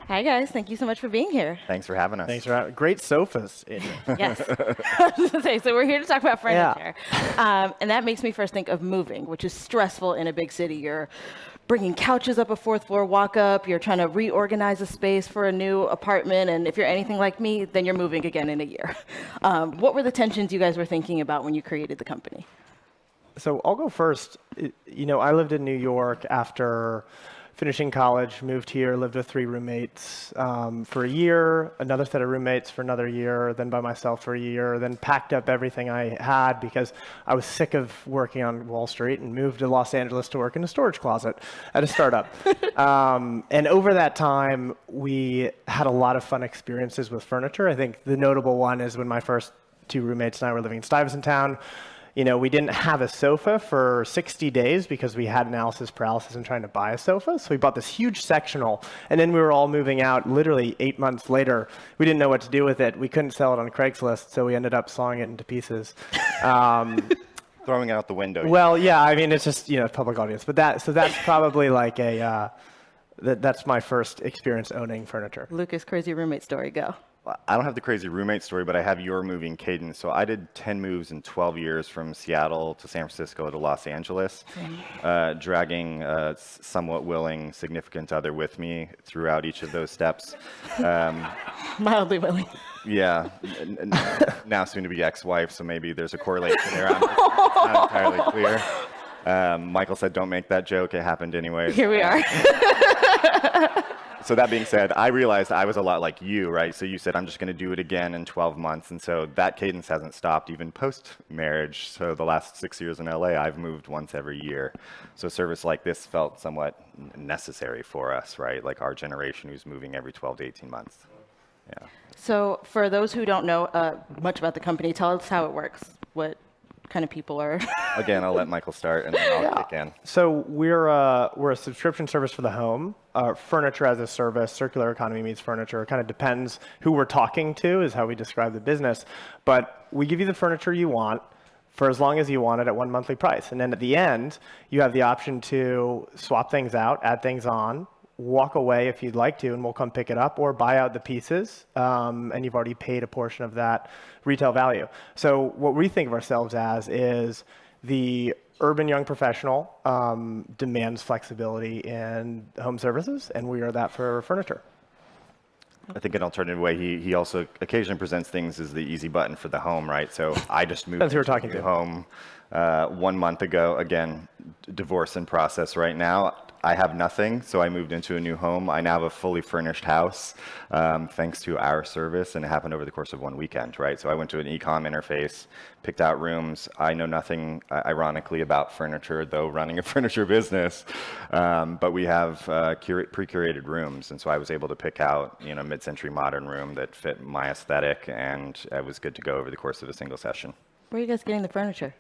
Hi, guys. Thank you so much for being here. Thanks for having us. Thanks for having great sofas, Adrienne. Yes. I was gonna say, so we're here to talk about furniture. And that makes me first think of moving, which is stressful in a big city. You're bringing couches up a fourth floor walk up. You're trying to reorganize a space for a new apartment. And if you're anything like me, then you're moving again in a year. What were the tensions you guys were thinking about when you created the company? So I'll go first. I lived in New York after finishing college, moved here, lived with 3 roommates for a year, another set of roommates for another year, then by myself for a year, then packed up everything I had because I was sick of working on Wall Street and moved to Los Angeles to work in a storage closet at a startup. And over that time, we had a lot of fun experiences with furniture. I think the notable one is when my first 2 roommates and I were living in Stuyvesant Town. We didn't have a sofa for 60 days because we had analysis paralysis and trying to buy a sofa. So we bought this huge sectional, and then we were all moving out literally 8 months later. We didn't know what to do with it. We couldn't sell it on Craigslist, so we ended up sawing it into pieces. Throwing it out the window. Well, yeah, I mean, it's just, public audience. But that's probably like that's my first experience owning furniture. Lucas, crazy roommate story, go. I don't have the crazy roommate story, but I have your moving cadence. So I did 10 moves in 12 years from Seattle to San Francisco to Los Angeles, dragging a somewhat willing significant other with me throughout each of those steps. Mildly willing. Yeah, now soon to be ex-wife, so maybe there's a correlation there. It's not entirely clear. Michael said, don't make that joke. It happened anyway. Here we are. So that being said, I realized I was a lot like you, right? So you said, I'm just going to do it again in 12 months. And so that cadence hasn't stopped even post-marriage. So the last 6 years in LA, I've moved once every year. So service like this felt somewhat necessary for us, right? Like our generation who's moving every 12 to 18 months. Yeah. So for those who don't know much about the company, tell us how it works. What kind of people are? Again, I'll let Michael start and then I'll kick in. So we're a subscription service for the home. Furniture as a service, circular economy meets furniture. It kind of depends who we're talking to is how we describe the business. But we give you the furniture you want for as long as you want it at one monthly price. And then at the end, you have the option to swap things out, add things on, walk away if you'd like to, and we'll come pick it up, or buy out the pieces, and you've already paid a portion of that retail value. So what we think of ourselves as is the urban young professional demands flexibility in home services, and we are that for furniture. I think an alternative way he also occasionally presents things as the easy button for the home, right? So I just moved to a new home 1 month ago. Again, divorce in process right now. I have nothing, so I moved into a new home. I now have a fully furnished house, thanks to our service, and it happened over the course of 1 weekend, right? So I went to an e-com interface, picked out rooms. I know nothing, ironically, about furniture, though running a furniture business, but we have pre-curated rooms, and so I was able to pick out, mid-century modern room that fit my aesthetic, and it was good to go over the course of a single session. Where are you guys getting the furniture?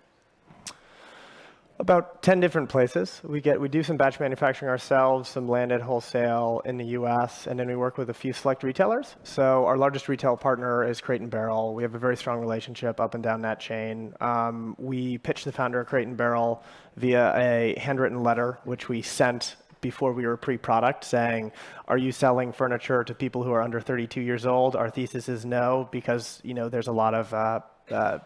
About 10 different places. We do some batch manufacturing ourselves, some landed wholesale in the US, and then we work with a few select retailers. So our largest retail partner is Crate & Barrel. We have a very strong relationship up and down that chain. We pitched the founder of Crate & Barrel via a handwritten letter, which we sent before we were pre-product, saying, are you selling furniture to people who are under 32 years old? Our thesis is no, because there's a lot of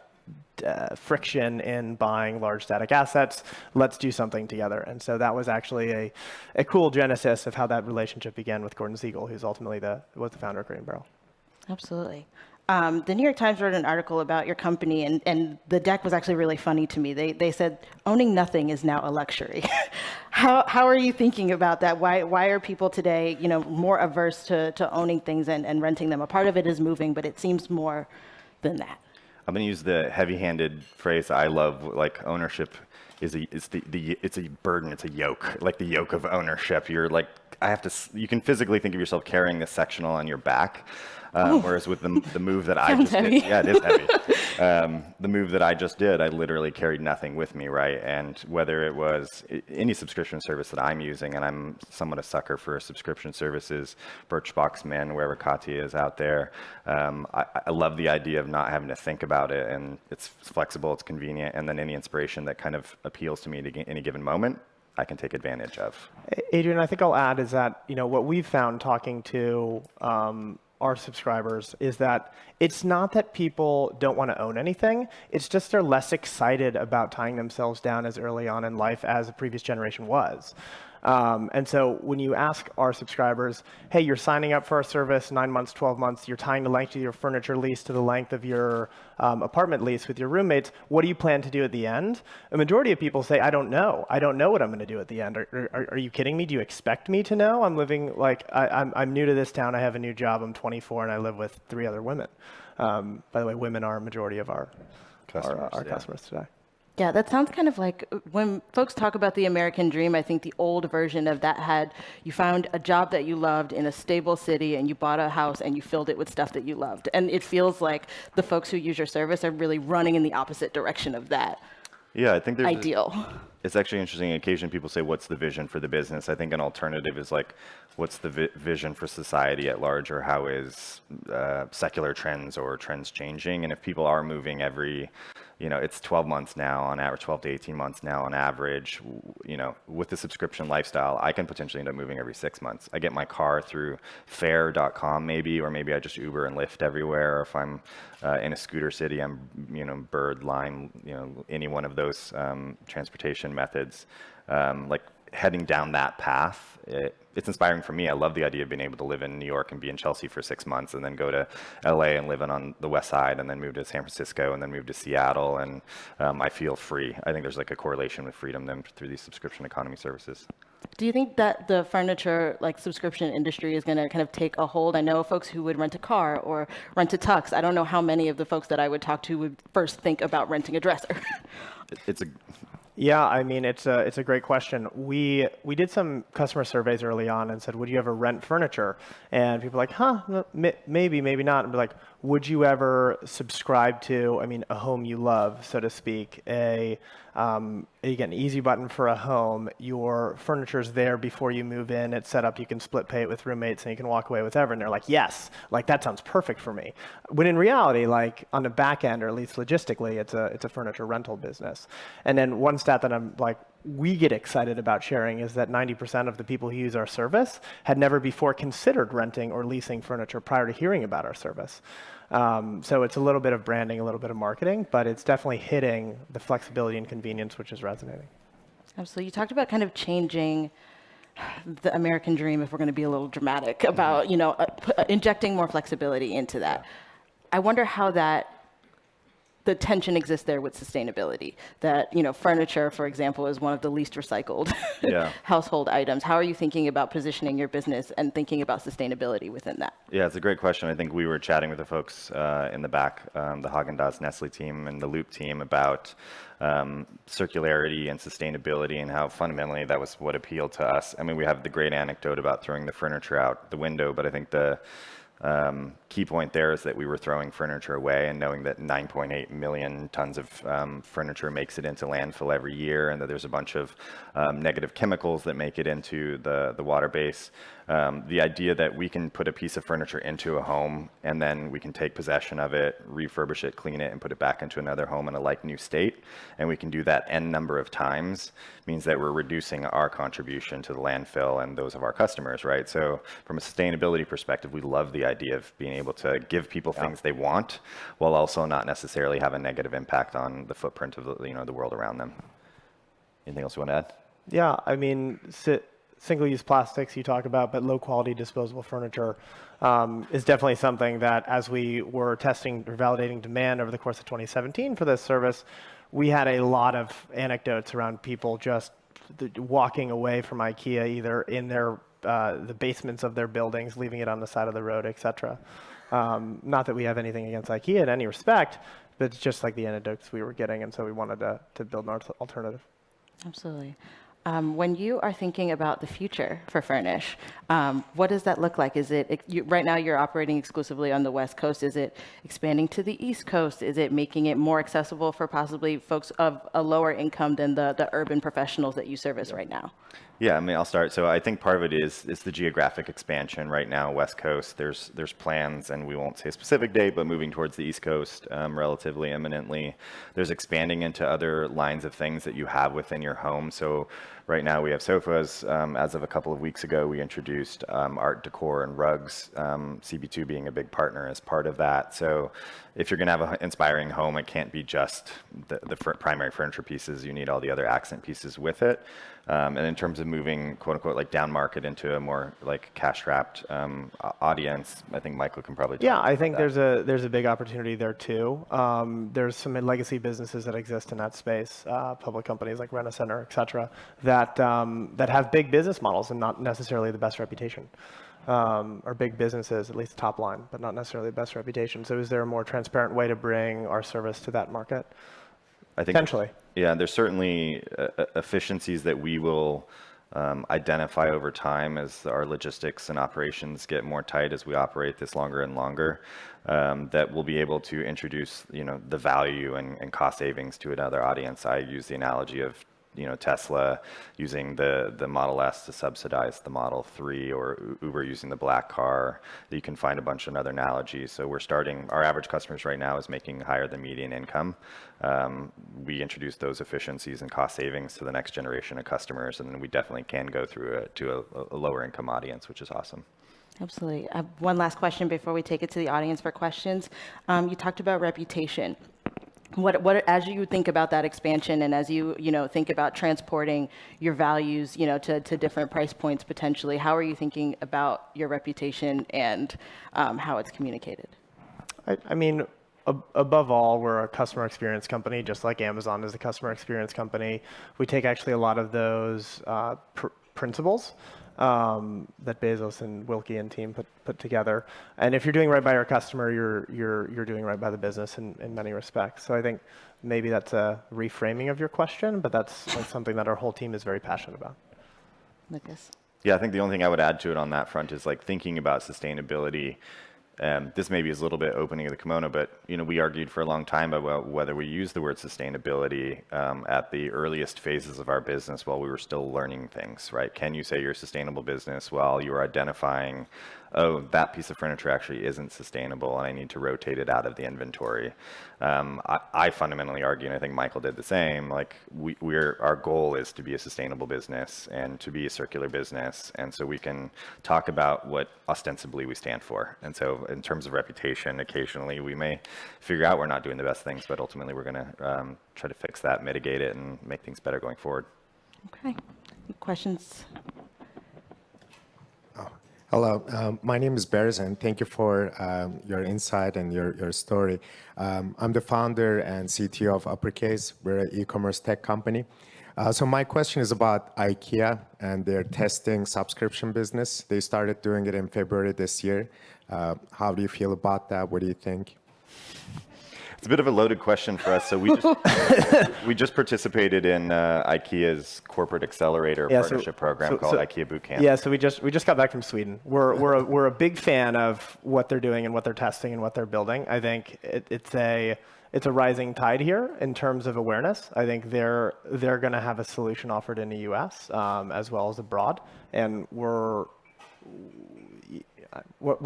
friction in buying large static assets. Let's do something together. And so that was actually a cool genesis of how that relationship began with Gordon Siegel, who's ultimately was the founder of Crate & Barrel. Absolutely. The New York Times wrote an article about your company, and the deck was actually really funny to me. They said, owning nothing is now a luxury. How are you thinking about that? Why are people today, more averse to owning things and renting them? A part of it is moving, but it seems more than that. I'm going to use the heavy-handed phrase I love, like ownership it's a burden, it's a yoke, like the yoke of ownership. You're like, you can physically think of yourself carrying this sectional on your back. Whereas with the move that I just did, yeah, it is heavy. The move that I just did, I literally carried nothing with me, right? And whether it was any subscription service that I'm using, and I'm somewhat a sucker for subscription services, Birchbox, Mint, wherever Katya is out there, I love the idea of not having to think about it, and it's flexible, it's convenient, and then any inspiration that kind of appeals to me at any given moment, I can take advantage of. Adrienne, I think I'll add is that, what we've found talking to our subscribers is that it's not that people don't want to own anything. It's just they're less excited about tying themselves down as early on in life as the previous generation was. And so when you ask our subscribers, hey, you're signing up for our service 9 months, 12 months, you're tying the length of your furniture lease to the length of your apartment lease with your roommates, what do you plan to do at the end? A majority of people say, I don't know. I don't know what I'm going to do at the end. Are you kidding me? Do you expect me to know? I'm living I'm new to this town. I have a new job. I'm 24 and I live with 3 other women. By the way, women are a majority of our customers today. Yeah, that sounds kind of like when folks talk about the American dream, I think the old version of that had you found a job that you loved in a stable city and you bought a house and you filled it with stuff that you loved. And it feels like the folks who use your service are really running in the opposite direction of that. Yeah, I think there's ideal. It's actually interesting. Occasionally people say, what's the vision for the business? I think an alternative is like, what's the vision for society at large, or how is secular trends or trends changing? And if people are moving every, it's 12 months now on average, 12 to 18 months now on average, with the subscription lifestyle, I can potentially end up moving every 6 months. I get my car through fare.com maybe, or maybe I just Uber and Lyft everywhere. Or if I'm in a scooter city, I'm, Bird, Lime, any one of those transportation methods. Like heading down that path, it's inspiring for me. I love the idea of being able to live in New York and be in Chelsea for 6 months and then go to LA and live on the west side and then move to San Francisco and then move to Seattle. And I feel free. I think there's like a correlation with freedom then through these subscription economy services. Do you think that the furniture subscription industry is going to kind of take a hold? I know folks who would rent a car or rent a tux. I don't know how many of the folks that I would talk to would first think about renting a dresser. Yeah, I mean, it's a great question. We did some customer surveys early on and said, would you ever rent furniture? And people were like, maybe, maybe not. And we're like, would you ever subscribe to, a home you love, so to speak, an easy button for a home, your furniture's there before you move in, it's set up, you can split pay it with roommates and you can walk away with whatever. And they're like, yes, that sounds perfect for me. When in reality, on the back end, or at least logistically, it's a furniture rental business. And then one stat that we get excited about sharing is that 90% of the people who use our service had never before considered renting or leasing furniture prior to hearing about our service. So it's a little bit of branding, a little bit of marketing, but it's definitely hitting the flexibility and convenience, which is resonating. Absolutely. You talked about kind of changing the American dream, if we're going to be a little dramatic, about injecting more flexibility into that. I wonder how the tension exists there with sustainability. That furniture, for example, is one of the least recycled household items. How are you thinking about positioning your business and thinking about sustainability within that? Yeah, it's a great question. I think we were chatting with the folks in the back, the Haagen-Dazs Nestle team and the Loop team about circularity and sustainability and how fundamentally that was what appealed to us. We have the great anecdote about throwing the furniture out the window, but I think the key point there is that we were throwing furniture away and knowing that 9.8 million tons of furniture makes it into landfill every year, and that there's a bunch of negative chemicals that make it into the water base. The idea that we can put a piece of furniture into a home and then we can take possession of it, refurbish it, clean it, and put it back into another home in a like new state, and we can do that n number of times, means that we're reducing our contribution to the landfill and those of our customers, right? So from a sustainability perspective, we love the idea of being able to give people things they want while also not necessarily have a negative impact on the footprint of the world around them. Anything else you want to add? Yeah, single-use plastics you talk about, but low-quality disposable furniture is definitely something that, as we were testing or validating demand over the course of 2017 for this service, we had a lot of anecdotes around people just walking away from IKEA, either in the basements of their buildings, leaving it on the side of the road, et cetera. Not that we have anything against IKEA in any respect, but it's just like the anecdotes we were getting, and so we wanted to build an alternative. Absolutely. When you are thinking about the future for Furnish, what does that look like? Is it right now you're operating exclusively on the West Coast? Is it expanding to the East Coast? Is it making it more accessible for possibly folks of a lower income than the urban professionals that you service right now? Yeah, I'll start. So I think part of it is the geographic expansion right now, West Coast. There's plans, and we won't say a specific date, but moving towards the East Coast relatively imminently. There's expanding into other lines of things that you have within your home. So right now we have sofas. As of a couple of weeks ago, we introduced art decor and rugs, CB2 being a big partner as part of that. So if you're going to have an inspiring home, it can't be just the primary furniture pieces. You need all the other accent pieces with it. And in terms of moving, quote unquote, like down market into a more like cash-strapped audience, I think Michael can probably talk about I think that. there's a big opportunity there too. There's some legacy businesses that exist in that space, public companies like Rent-A-Center, et cetera, that have big business models and not necessarily the best reputation. Or big businesses, at least top line, but not necessarily the best reputation. So is there a more transparent way to bring our service to that market? I think Potentially. Yeah, there's certainly efficiencies that we will identify over time as our logistics and operations get more tight as we operate this longer and longer, that we'll be able to introduce, the value and cost savings to another audience. I use the analogy of Tesla using the Model S to subsidize the Model 3, or Uber using the black car. You can find a bunch of other analogies. So our average customers right now is making higher than median income. We introduce those efficiencies and cost savings to the next generation of customers, and then we definitely can go through to a lower income audience, which is awesome. Absolutely. I have one last question before we take it to the audience for questions. You talked about reputation. What as you think about that expansion, and as you think about transporting your values to different price points potentially, how are you thinking about your reputation and how it's communicated? I mean, above all, we're a customer experience company, just like Amazon is a customer experience company. We take actually a lot of those principles that Bezos and Wilkie and team put together. And if you're doing right by your customer, you're doing right by the business in many respects. So I think maybe that's a reframing of your question, but that's like something that our whole team is very passionate about. Lucas? Yeah, I think the only thing I would add to it on that front is like thinking about sustainability. This maybe is a little bit opening of the kimono, but we argued for a long time about whether we use the word sustainability at the earliest phases of our business while we were still learning things, right? Can you say you're a sustainable business while you're identifying, oh, that piece of furniture actually isn't sustainable and I need to rotate it out of the inventory? I fundamentally argue, and I think Michael did the same, like our goal is to be a sustainable business and to be a circular business, and so we can talk about what ostensibly we stand for. And so in terms of reputation, occasionally we may figure out we're not doing the best things, but ultimately we're going to try to fix that, mitigate it, and make things better going forward. Okay. Questions? Hello, my name is Bears, and thank you for your insight and your story. I'm the founder and CTO of Uppercase. We're an e-commerce tech company. So my question is about IKEA and their testing subscription business. They started doing it in February this year. How do you feel about that? What do you think? It's a bit of a loaded question for us. So we just participated in IKEA's corporate accelerator partnership program called IKEA Bootcamp. Yeah, so we just got back from Sweden. We're a big fan of what they're doing and what they're testing and what they're building. I think it's a rising tide here in terms of awareness. I think they're going to have a solution offered in the U.S. As well as abroad. And what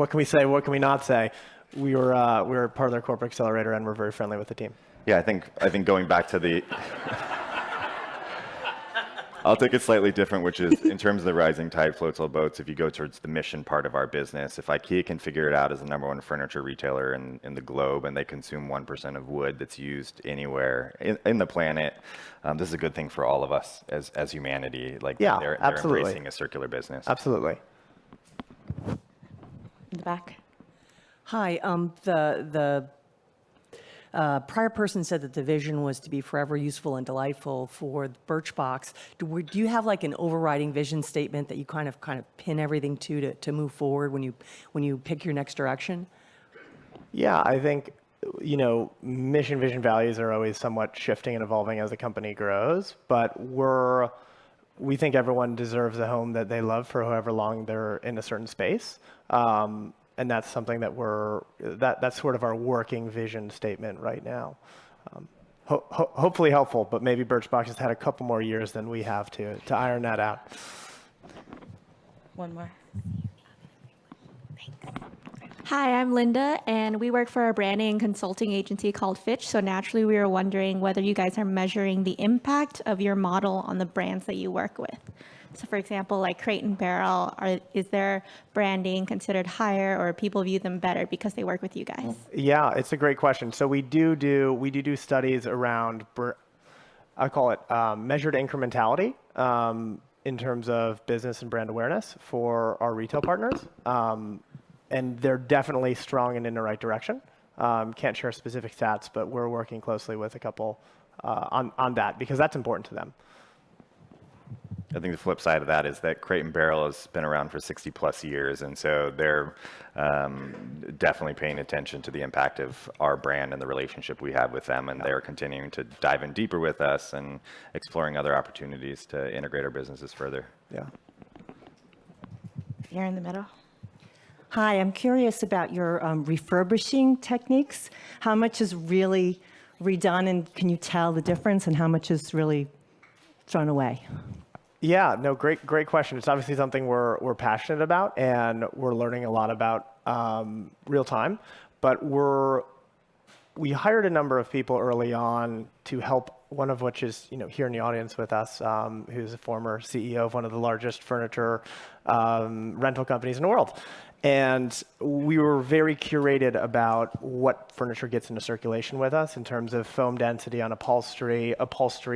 can we say? What can we not say? We were part of their corporate accelerator, and we're very friendly with the team. Yeah, I think going back to I'll take it slightly different, which is in terms of the rising tide floats all boats. If you go towards the mission part of our business, if IKEA can figure it out as the #1 furniture retailer in the globe, and they consume 1% of wood that's used anywhere in the planet, this is a good thing for all of us as humanity. Like they're embracing a circular business. Absolutely. In the back. Hi, the prior person said that the vision was to be forever useful and delightful for Birchbox. Do you have like an overriding vision statement that you kind of pin everything to move forward when you pick your next direction? Yeah, I think mission, vision, values are always somewhat shifting and evolving as the company grows, but we think everyone deserves a home that they love for however long they're in a certain space. And that's something that that's sort of our working vision statement right now. Hopefully helpful, but maybe Birchbox has had a couple more years than we have to iron that out. One more. Hi, I'm Linda, and we work for a branding and consulting agency called Fitch. So naturally, we were wondering whether you guys are measuring the impact of your model on the brands that you work with. So for example, like Crate and Barrel, is their branding considered higher, or people view them better because they work with you guys? Yeah, it's a great question. So we do studies around, I call it measured incrementality in terms of business and brand awareness for our retail partners. And they're definitely strong and in the right direction. Can't share specific stats, but we're working closely with a couple on that because that's important to them. I think the flip side of that is that Crate and Barrel has been around for 60 plus years, and so they're definitely paying attention to the impact of our brand and the relationship we have with them, and they're continuing to dive in deeper with us and exploring other opportunities to integrate our businesses further. Yeah. Here in the middle. Hi, I'm curious about your refurbishing techniques. How much is really redone, and can you tell the difference, and how much is really thrown away? Yeah, no, great question. It's obviously something we're passionate about, and we're learning a lot about real time. But we hired a number of people early on to help. One of which is here in the audience with us, who's a former CEO of one of the largest furniture rental companies in the world. And we were very curated about what furniture gets into circulation with us in terms of foam density on upholstery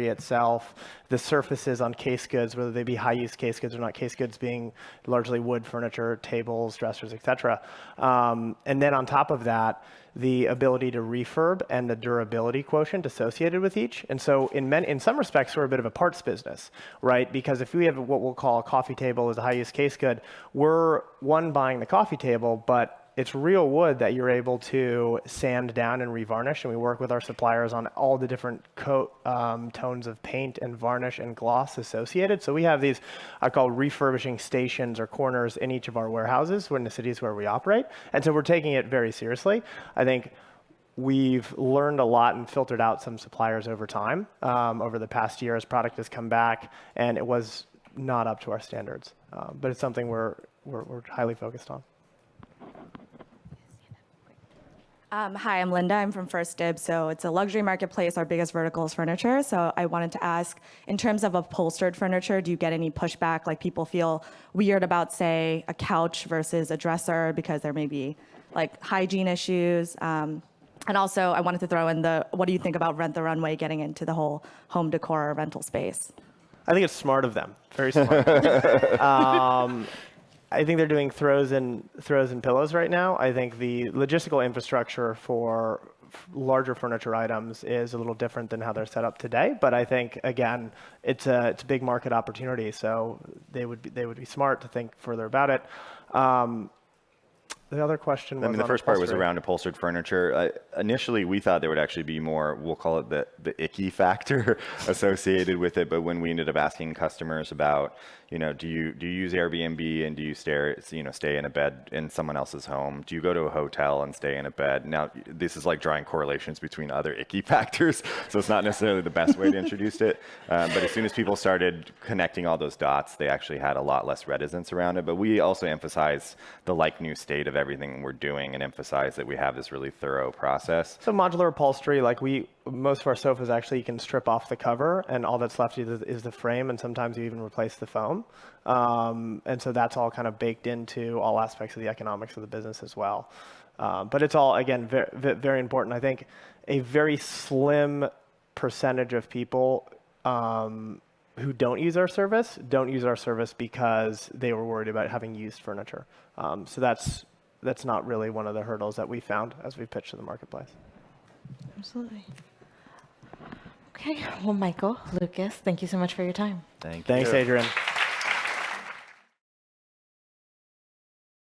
itself, the surfaces on case goods, whether they be high-use case goods or not, case goods being largely wood furniture, tables, dressers, etc. And then on top of that, the ability to refurb and the durability quotient associated with each. And so in some respects, we're a bit of a parts business, right? Because if we have what we'll call a coffee table as a high-use case good, we're buying the coffee table, but it's real wood that you're able to sand down and revarnish. And we work with our suppliers on all the different tones of paint and varnish and gloss associated. So we have these, I call refurbishing stations or corners in each of our warehouses in the cities where we operate. And so we're taking it very seriously. I think we've learned a lot and filtered out some suppliers over time, over the past year as product has come back, and it was not up to our standards. But it's something we're highly focused on. Hi, I'm Linda. I'm from First Dibs. So it's a luxury marketplace. Our biggest vertical is furniture. So I wanted to ask, in terms of upholstered furniture, do you get any pushback? Like people feel weird about, say, a couch versus a dresser because there may be like hygiene issues. And also, I wanted to throw in what do you think about Rent the Runway getting into the whole home decor rental space? I think it's smart of them. Very smart. I think they're doing throws and pillows right now. I think the logistical infrastructure for larger furniture items is a little different than how they're set up today. But I think again, it's a big market opportunity. So they would be smart to think further about it. The other question was the first part was around upholstered furniture. Initially, we thought there would actually be more, we'll call it the icky factor associated with it. But when we ended up asking customers about, do you use Airbnb and do you stay in a bed in someone else's home? Do you go to a hotel and stay in a bed? Now, this is like drawing correlations between other icky factors. So it's not necessarily the best way to introduce it. But as soon as people started connecting all those dots, they actually had a lot less reticence around it. But we also emphasize the new state of everything we're doing and emphasize that we have this really thorough process. So modular upholstery, most of our sofas actually you can strip off the cover and all that's left is the frame, and sometimes you even replace the foam. And so that's all kind of baked into all aspects of the economics of the business as well. But it's all, again, very, very important. I think a very slim percentage of people who don't use our service because they were worried about having used furniture. So that's not really one of the hurdles that we found as we pitched to the marketplace. Absolutely. Okay, well, Michael, Lucas, thank you so much for your time. Thanks, Adrienne.